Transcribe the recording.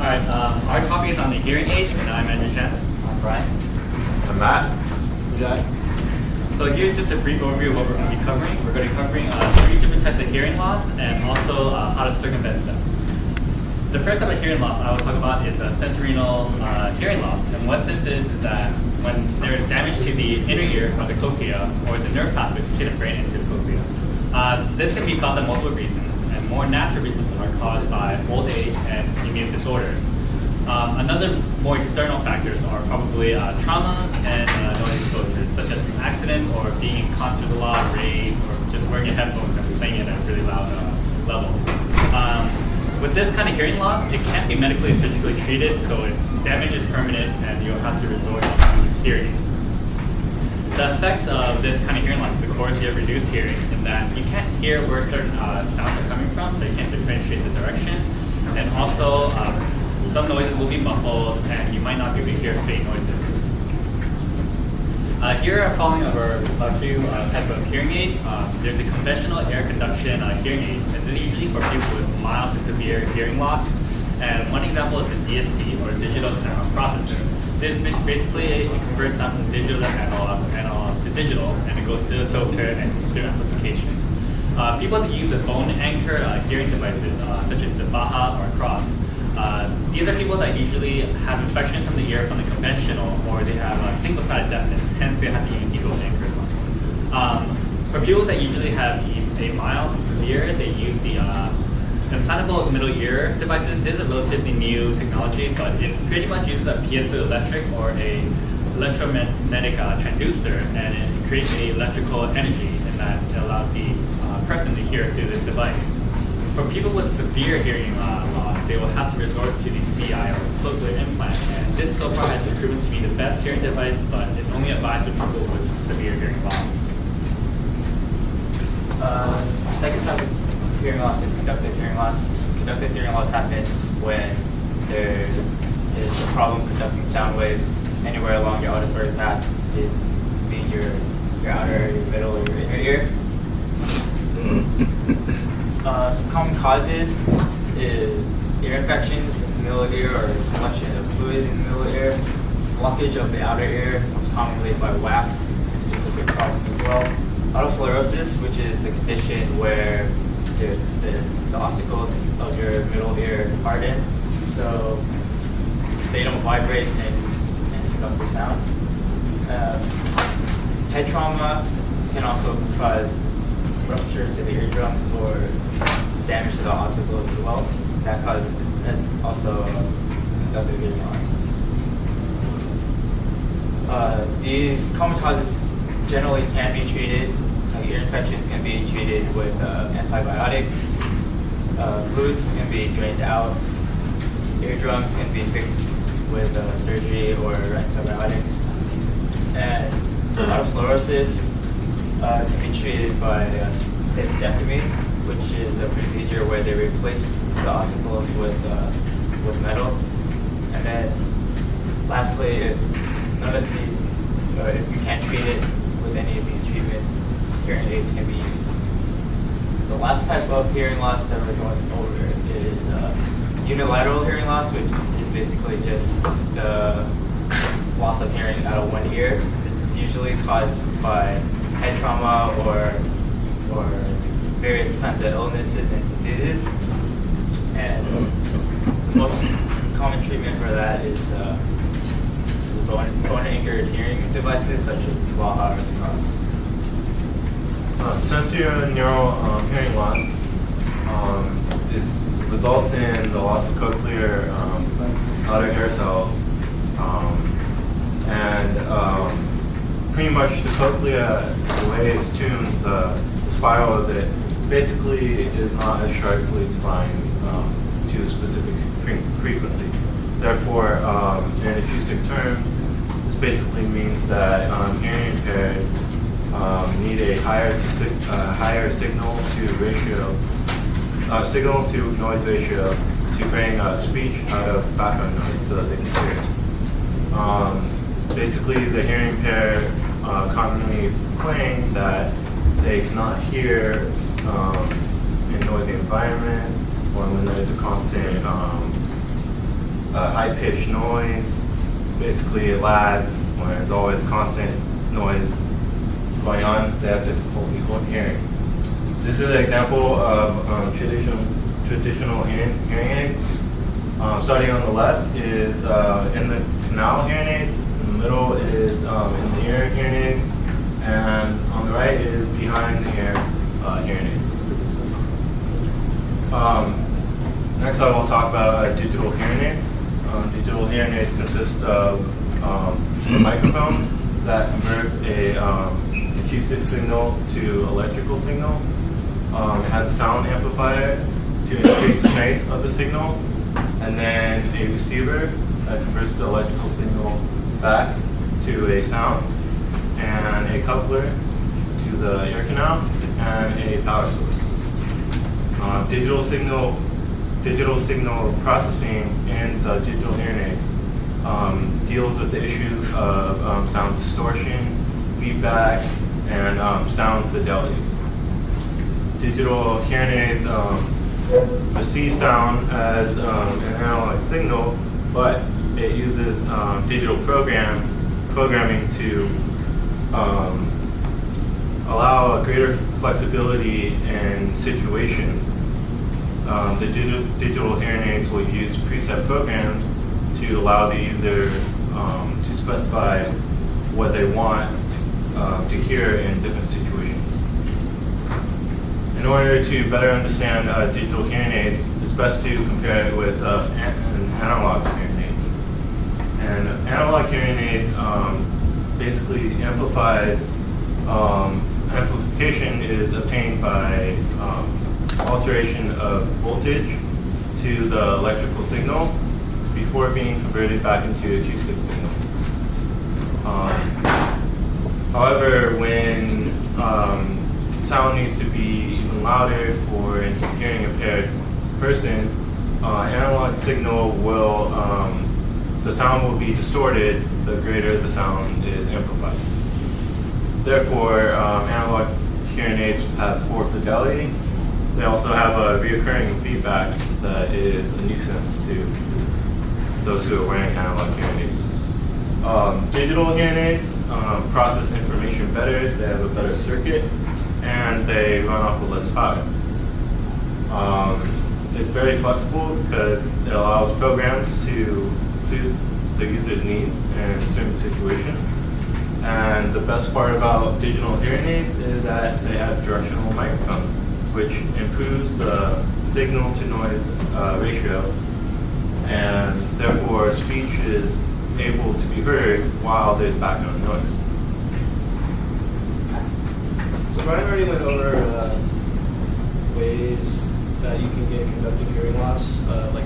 Alright, our topic is on the hearing aids, and I'm Andrew Chen. I'm Brian. I'm Matt. Jai. So here's just a brief overview of what we're going to be covering. We're going to be covering 3 different types of hearing loss and also how to circumvent them. The first type of hearing loss I will talk about is sensorineural hearing loss. And what this is that when there is damage to the inner ear or the cochlea or the nerve pathway to the brain into the cochlea. This can be caused by multiple reasons, and more natural reasons are caused by old age and immune disorders. Another more external factors are probably trauma and noise exposure, such as from accident or being in concert a lot, rave, or just wearing your headphones and playing it at a really loud level. With this kind of hearing loss, it can't be medically or surgically treated, so its damage is permanent and you'll have to resort to hearing aids. The effects of this kind of hearing loss is, of course, you have reduced hearing in that you can't hear where certain sounds are coming from, so you can't differentiate the direction. And also, some noises will be muffled and you might not be able to hear faint noises. Here are following over a few types of hearing aids. There's the conventional air conduction hearing aids, and these are usually for people with mild to severe hearing loss. And one example is the DSP, or digital sound processor. This basically converts sound from digital to analog to digital, and it goes to the filter and to amplification. People that use the bone anchor hearing devices, such as the Baha or Cross. These are people that usually have infection from the ear from the conventional, or they have single-sided deafness, hence they have to use the bone anchors. For people that usually have a mild to severe, they use the implantable middle ear devices. This is a relatively new technology, but it pretty much uses a piezoelectric or a electromagnetic transducer, and it creates an electrical energy, and that allows the person to hear through this device. For people with severe hearing loss, they will have to resort to the CI or cochlear implant, and this so far has been proven to be the best hearing device, but it's only advised for people with severe hearing loss. Second type of hearing loss is conductive hearing loss. Conductive hearing loss happens when there is a problem conducting sound waves anywhere along your auditory path, being your outer, your middle, or your inner ear. Some common causes is ear infections in the middle ear or collection of fluid in the middle ear, blockage of the outer ear, most commonly by wax, is a big problem as well. Otosclerosis, which is a condition where the ossicles of your middle ear harden, so they don't vibrate and conduct the sound. Head trauma can also cause ruptures to the eardrums or damage to the ossicles as well. That's also conductive hearing loss. These common causes generally can be treated. Ear infections can be treated with antibiotics. Fluids can be drained out. Eardrums can be fixed with surgery or antibiotics. And otosclerosis can be treated by staphyectomy, which is a procedure where they replace the ossicles with metal. And then lastly, if none of these, if you can't treat it with any of these treatments, hearing aids can be used. The last type of hearing loss that we're going over is unilateral hearing loss, which is basically just the loss of hearing out of one ear. It's usually caused by head trauma or various kinds of illnesses and diseases. And the most common treatment for that is bone anchored hearing devices such as Baha or the Cross. Sensorineural hearing loss results in the loss of cochlear outer hair cells, and pretty much the cochlea, the way it's tuned, the spiral of it, basically is not as sharply defined to a specific frequency. Therefore, in acoustic terms, this basically means that hearing impaired need a higher signal to noise ratio to bring speech out of background noise so that they can hear it. Basically, the hearing impaired commonly complain that they cannot hear in noisy environment or when there's a constant high-pitched noise, basically a lag, when there's always constant noise going on, they have difficulty hearing. This is an example of traditional hearing aids. Starting on the left is in the canal hearing aids, in the middle is in the ear hearing aid, and on the right is behind the ear hearing aids. Next I will talk about digital hearing aids. Digital hearing aids consist of a microphone that converts a acoustic signal to electrical signal. It has a sound amplifier to increase the strength of the signal, and then a receiver that converts the electrical signal back to a sound, and a coupler to the ear canal, and a power source. Digital signal processing in the digital hearing aids deals with the issues of sound distortion, feedback, and sound fidelity. Digital hearing aids receive sound as an analog signal, but it uses digital programming to allow a greater flexibility in situations. The digital hearing aids will use preset programs to allow the user to specify what they want to hear in different situations. In order to better understand digital hearing aids, it's best to compare it with an analog hearing aid. An analog hearing aid basically amplifies. Amplification is obtained by alteration of voltage to the electrical signal before being converted back into acoustic signal. However, when sound needs to be even louder for a hearing impaired person, analog signal will, the sound will be distorted the greater the sound is amplified. Therefore, analog hearing aids have poor fidelity. They also have a reoccurring feedback that is a nuisance to those who are wearing analog hearing aids. Digital hearing aids process information better, they have a better circuit, and they run off of less power. It's very flexible because it allows programs to suit the user's need in certain situations. And the best part about digital hearing aids is that they have directional microphone, which improves the signal to noise ratio, and therefore speech is able to be heard while there's background noise. So Brian already went over ways that you can get conductive hearing loss, like